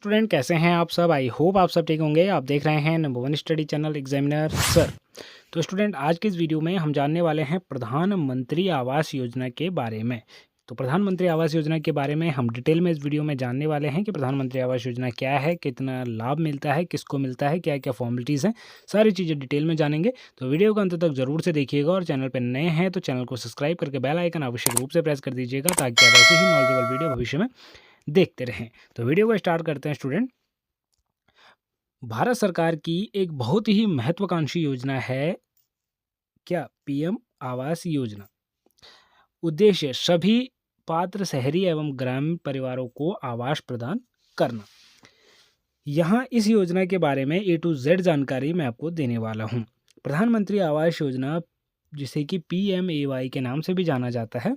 Student कैसे हैं आप सब। आई होप आप सब ठीक होंगे। आप देख रहे हैं number one study channel examiner sir. तो स्टूडेंट आज के इस वीडियो में हम जानने वाले हैं प्रधानमंत्री आवास योजना के बारे में। तो प्रधानमंत्री आवास योजना के बारे में हम डिटेल में इस वीडियो में जानने वाले हैं कि प्रधानमंत्री आवास योजना क्या है, कितना लाभ मिलता है, किसको मिलता है, क्या क्या फॉर्मेलिटीज़ हैं, सारी चीज़ें डिटेल में जानेंगे। तो वीडियो को अंत तक जरूर से देखिएगा और चैनल पर नए हैं तो चैनल को सब्सक्राइब करके बेल आइकन आवश्यक रूप से प्रेस कर दीजिएगा ताकि आप ऐसे ही नॉलेजेबल वीडियो भविष्य में देखते रहें। तो वीडियो को स्टार्ट करते हैं स्टूडेंट। भारत सरकार की एक बहुत ही महत्वाकांक्षी योजना है क्या, पीएम आवास योजना। उद्देश्य सभी पात्र शहरी एवं ग्रामीण परिवारों को आवास प्रदान करना। यहाँ इस योजना के बारे में A to Z जानकारी मैं आपको देने वाला हूँ। प्रधानमंत्री आवास योजना जिसे कि PMAY के नाम से भी जाना जाता है।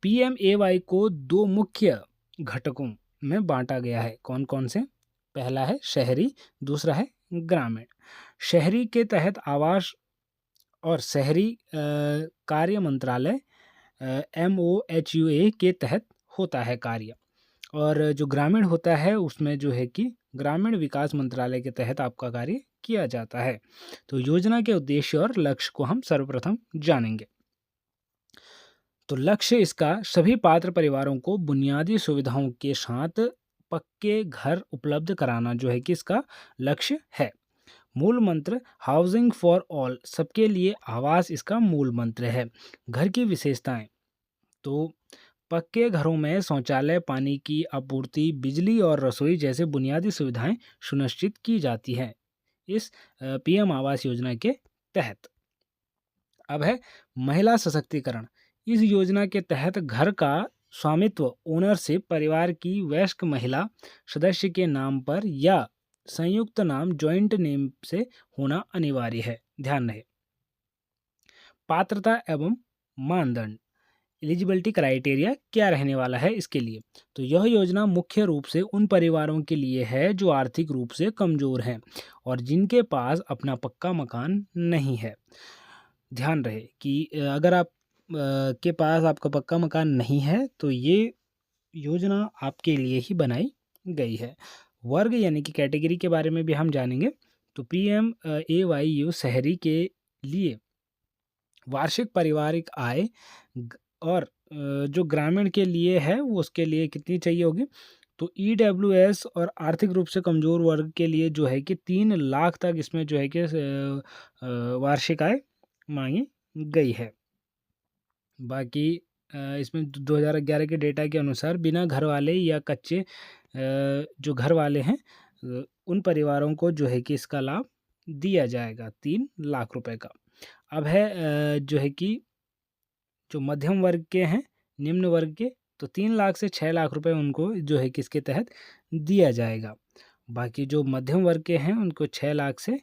PMAY को दो मुख्य घटकों में बांटा गया है। कौन कौन से? पहला है शहरी, दूसरा है ग्रामीण। शहरी के तहत आवास और शहरी कार्य मंत्रालय MOHUA के तहत होता है कार्य, और जो ग्रामीण होता है उसमें जो है कि ग्रामीण विकास मंत्रालय के तहत आपका कार्य किया जाता है। तो योजना के उद्देश्य और लक्ष्य को हम सर्वप्रथम जानेंगे। तो लक्ष्य इसका सभी पात्र परिवारों को बुनियादी सुविधाओं के साथ पक्के घर उपलब्ध कराना जो है कि इसका लक्ष्य है। मूल मंत्र हाउसिंग फॉर ऑल, सबके लिए आवास इसका मूल मंत्र है। घर की विशेषताएं, तो पक्के घरों में शौचालय, पानी की आपूर्ति, बिजली और रसोई जैसे बुनियादी सुविधाएं सुनिश्चित की जाती हैं इस पीएम आवास योजना के तहत। अब है महिला सशक्तिकरण। इस योजना के तहत घर का स्वामित्व ओनरशिप परिवार की वयस्क महिला सदस्य के नाम पर या संयुक्त नाम जॉइंट नेम से होना अनिवार्य है। ध्यान रहे। पात्रता एवं मानदंड, एलिजिबिलिटी क्राइटेरिया क्या रहने वाला है इसके लिए। तो यह योजना मुख्य रूप से उन परिवारों के लिए है जो आर्थिक रूप से कमजोर हैं और जिनके पास अपना पक्का मकान नहीं है। ध्यान रहे कि अगर आप के पास आपका पक्का मकान नहीं है तो ये योजना आपके लिए ही बनाई गई है। वर्ग यानी कि कैटेगरी के बारे में भी हम जानेंगे। तो PMAY शहरी के लिए वार्षिक पारिवारिक आय और जो ग्रामीण के लिए है वो उसके लिए कितनी चाहिए होगी। तो EWS और आर्थिक रूप से कमज़ोर वर्ग के लिए जो है कि 3 लाख तक इसमें जो है कि वार्षिक आय मांगी गई है। बाकी इसमें 2011 के डेटा के अनुसार बिना घर वाले या कच्चे जो घर वाले हैं उन परिवारों को जो है कि इसका लाभ दिया जाएगा 3 लाख रुपए का। अब है जो है कि जो मध्यम वर्ग के हैं, निम्न वर्ग के, तो 3 लाख से 6 लाख रुपए उनको जो है कि इसके तहत दिया जाएगा। बाकी जो मध्यम वर्ग के हैं उनको 6 लाख से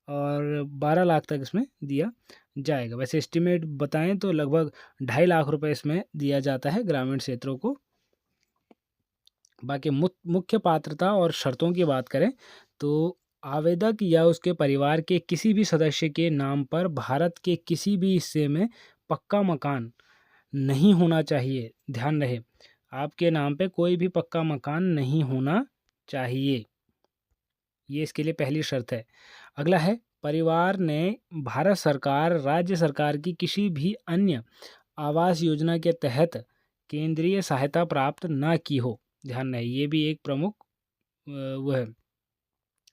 और 12 लाख तक इसमें दिया जाएगा। वैसे एस्टिमेट बताएं तो लगभग 2.5 लाख रुपए इसमें दिया जाता है ग्रामीण क्षेत्रों को। बाकी मुख्य पात्रता और शर्तों की बात करें तो आवेदक या उसके परिवार के किसी भी सदस्य के नाम पर भारत के किसी भी हिस्से में पक्का मकान नहीं होना चाहिए। ध्यान रहे, आपके नाम पे कोई भी पक्का मकान नहीं होना चाहिए, ये इसके लिए पहली शर्त है। अगला है परिवार ने भारत सरकार, राज्य सरकार की किसी भी अन्य आवास योजना के तहत केंद्रीय सहायता प्राप्त ना की हो। ध्यान रहे, ये भी एक प्रमुख वो है।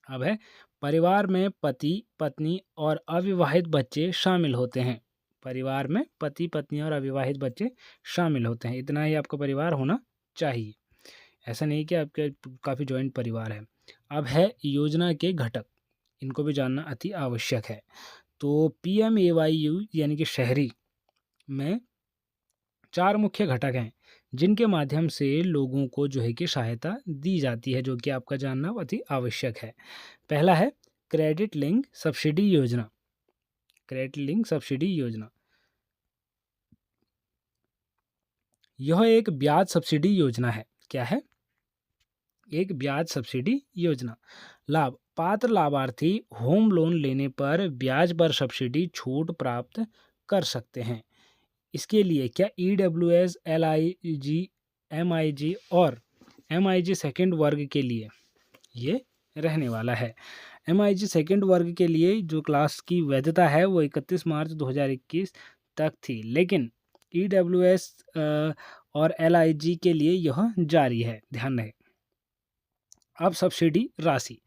अब है परिवार में पति पत्नी और अविवाहित बच्चे शामिल होते हैं। परिवार में पति पत्नी और अविवाहित बच्चे शामिल होते हैं, इतना ही आपका परिवार होना चाहिए। ऐसा नहीं कि आपके काफ़ी जॉइंट परिवार है। अब है योजना के घटक, इनको भी जानना अति आवश्यक है। तो PMAY यानी कि शहरी में 4 मुख्य घटक हैं जिनके माध्यम से लोगों को जो है कि सहायता दी जाती है, जो कि आपका जानना अति आवश्यक है। पहला है क्रेडिट लिंक सब्सिडी योजना। क्रेडिट लिंक सब्सिडी योजना यह एक ब्याज सब्सिडी योजना है। क्या है? एक ब्याज सब्सिडी योजना। लाभ, पात्र लाभार्थी होम लोन लेने पर ब्याज पर सब्सिडी छूट प्राप्त कर सकते हैं। इसके लिए क्या EWS, LIG, MIG और MIG सेकंड वर्ग के लिए ये रहने वाला है। MIG सेकंड वर्ग के लिए जो क्लास की वैधता है वो 31 मार्च 2021 तक थी, लेकिन EWS और LIG के लिए यह जारी है, ध्यान रहे। अब सब्सिडी राशि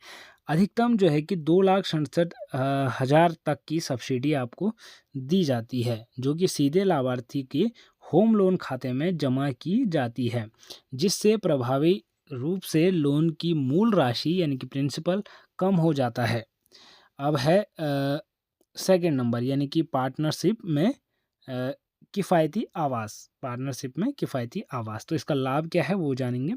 अधिकतम जो है कि 2,67,000 तक की सब्सिडी आपको दी जाती है, जो कि सीधे लाभार्थी के होम लोन खाते में जमा की जाती है, जिससे प्रभावी रूप से लोन की मूल राशि यानी कि प्रिंसिपल कम हो जाता है। अब है सेकंड नंबर यानी कि पार्टनरशिप में किफ़ायती आवास। तो इसका लाभ क्या है वो जानेंगे।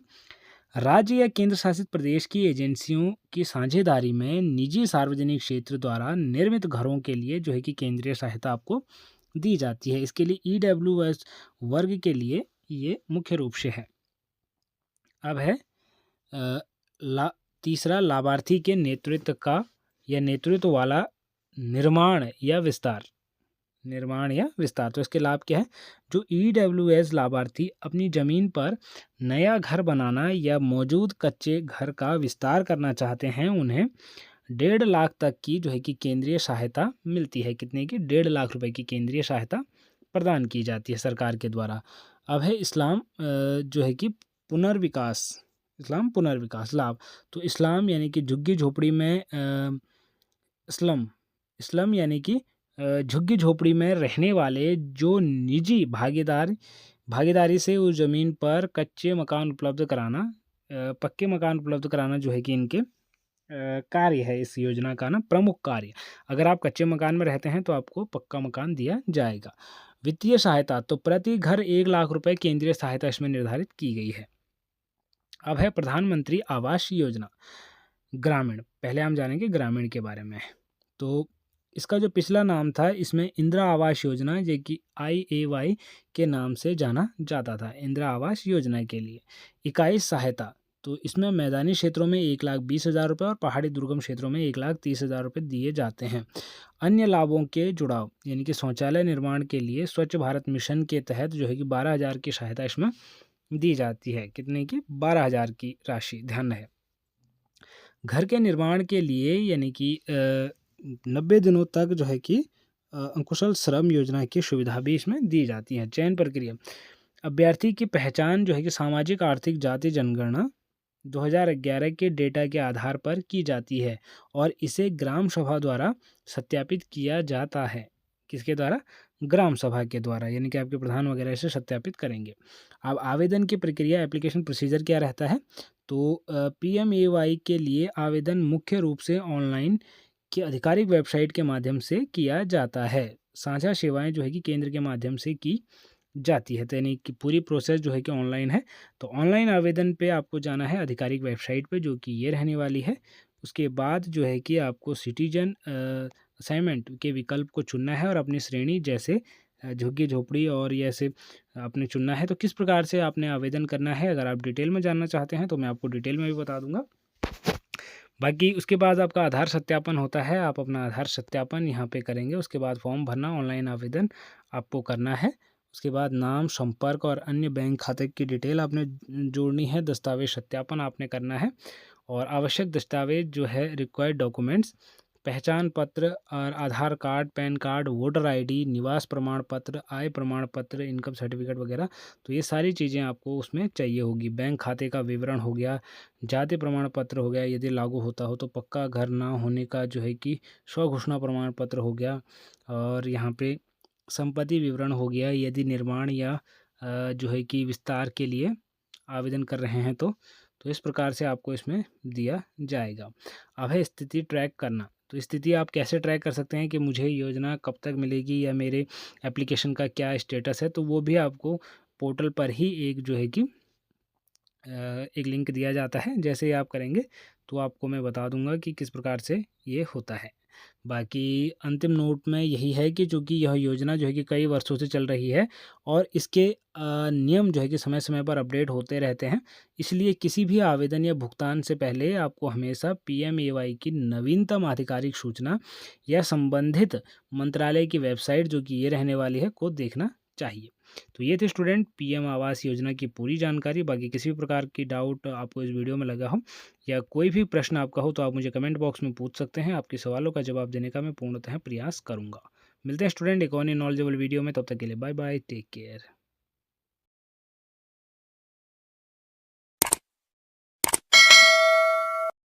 राज्य या केंद्र शासित प्रदेश की एजेंसियों की साझेदारी में निजी सार्वजनिक क्षेत्र द्वारा निर्मित घरों के लिए जो है कि केंद्रीय सहायता आपको दी जाती है। इसके लिए EWS वर्ग के लिए ये मुख्य रूप से है। अब है तीसरा लाभार्थी के नेतृत्व वाला निर्माण या विस्तार। तो इसके लाभ क्या है। जो EWS लाभार्थी अपनी ज़मीन पर नया घर बनाना या मौजूद कच्चे घर का विस्तार करना चाहते हैं, उन्हें 1.5 लाख तक की जो है कि केंद्रीय सहायता मिलती है। कितने की? 1.5 लाख रुपए की केंद्रीय सहायता प्रदान की जाती है सरकार के द्वारा। अब है इस्लाम जो है कि पुनर्विकास लाभ। तो इस्लाम यानी कि झुग्गी झोपड़ी में इस्लाम यानी कि झुग्गी झोपड़ी में रहने वाले जो निजी भागीदारी से उस ज़मीन पर पक्के मकान उपलब्ध कराना जो है कि इनके कार्य है। इस योजना का ना प्रमुख कार्य, अगर आप कच्चे मकान में रहते हैं तो आपको पक्का मकान दिया जाएगा। वित्तीय सहायता, तो प्रति घर 1 लाख रुपए केंद्रीय सहायता इसमें निर्धारित की गई है। अब है प्रधानमंत्री आवास योजना ग्रामीण। पहले हम जानेंगे ग्रामीण के बारे में। तो इसका जो पिछला नाम था, इसमें इंदिरा आवास योजना जो कि IAY के नाम से जाना जाता था। इंदिरा आवास योजना के लिए इकाई सहायता, तो इसमें मैदानी क्षेत्रों में 1,20,000 रुपये और पहाड़ी दुर्गम क्षेत्रों में 1,30,000 रुपये दिए जाते हैं। अन्य लाभों के जुड़ाव यानी कि शौचालय निर्माण के लिए स्वच्छ भारत मिशन के तहत जो है कि 12,000 की सहायता इसमें दी जाती है। कितने की? 12,000 की राशि, ध्यान रहे। घर के निर्माण के लिए यानी कि 90 दिनों तक जो है कि अंकुशल श्रम योजना की सुविधा भी इसमें दी जाती है। चयन प्रक्रिया, अभ्यर्थी की पहचान जो है कि सामाजिक आर्थिक जाति जनगणना 2011 के डेटा के आधार पर की जाती है और इसे ग्राम सभा द्वारा सत्यापित किया जाता है। किसके द्वारा? ग्राम सभा के द्वारा, यानी कि आपके प्रधान वगैरह से सत्यापित करेंगे। अब आवेदन की प्रक्रिया, एप्लीकेशन प्रोसीजर क्या रहता है। तो PMAY के लिए आवेदन मुख्य रूप से ऑनलाइन की आधिकारिक वेबसाइट के माध्यम से किया जाता है। साझा सेवाएं जो है कि केंद्र के माध्यम से की जाती है, तो यानी कि पूरी प्रोसेस जो है कि ऑनलाइन है। तो ऑनलाइन आवेदन पे आपको जाना है आधिकारिक वेबसाइट पे, जो कि ये रहने वाली है। उसके बाद जो है कि आपको सिटीजन असाइनमेंट के विकल्प को चुनना है और अपनी श्रेणी जैसे झुग्गी झोपड़ी और ये ऐसे आपने चुनना है। तो किस प्रकार से आपने आवेदन करना है, अगर आप डिटेल में जानना चाहते हैं तो मैं आपको डिटेल में भी बता दूंगा। बाकी उसके बाद आपका आधार सत्यापन होता है। आप अपना आधार सत्यापन यहाँ पे करेंगे। उसके बाद फॉर्म भरना, ऑनलाइन आवेदन आपको करना है। उसके बाद नाम, संपर्क और अन्य बैंक खाते की डिटेल आपने जोड़नी है। दस्तावेज सत्यापन आपने करना है और आवश्यक दस्तावेज जो है, रिक्वायर्ड डॉक्यूमेंट्स, पहचान पत्र और Aadhaar card, PAN card, voter ID, निवास प्रमाण पत्र, आय प्रमाण पत्र, इनकम सर्टिफिकेट वगैरह, तो ये सारी चीज़ें आपको उसमें चाहिए होगी। बैंक खाते का विवरण हो गया, जाति प्रमाण पत्र हो गया, यदि लागू होता हो तो पक्का घर ना होने का जो है कि स्वघोषणा प्रमाण पत्र हो गया, और यहाँ पे संपत्ति विवरण हो गया, यदि निर्माण या जो है कि विस्तार के लिए आवेदन कर रहे हैं तो इस प्रकार से आपको इसमें दिया जाएगा। अब है स्थिति ट्रैक करना। तो स्थिति आप कैसे ट्रैक कर सकते हैं कि मुझे योजना कब तक मिलेगी या मेरे एप्लीकेशन का क्या स्टेटस है, तो वो भी आपको पोर्टल पर ही एक जो है कि एक लिंक दिया जाता है। जैसे ही आप करेंगे तो आपको मैं बता दूंगा कि किस प्रकार से ये होता है। बाकी अंतिम नोट में यही है कि चूँकि यह योजना जो है कि कई वर्षों से चल रही है और इसके नियम जो है कि समय समय पर अपडेट होते रहते हैं, इसलिए किसी भी आवेदन या भुगतान से पहले आपको हमेशा PMAY की नवीनतम आधिकारिक सूचना या संबंधित मंत्रालय की वेबसाइट, जो कि ये रहने वाली है, को देखना चाहिए। तो ये थे स्टूडेंट पीएम आवास योजना की पूरी जानकारी। बाकी किसी भी प्रकार की डाउट आपको इस वीडियो में लगा हो या कोई भी प्रश्न आपका हो तो आप मुझे कमेंट बॉक्स में पूछ सकते हैं। आपके सवालों का जवाब देने का मैं पूर्णतः प्रयास करूँगा। मिलते हैं स्टूडेंट एक और नॉलेजेबल वीडियो में, तब तक के लिए बाय बाय, टेक केयर।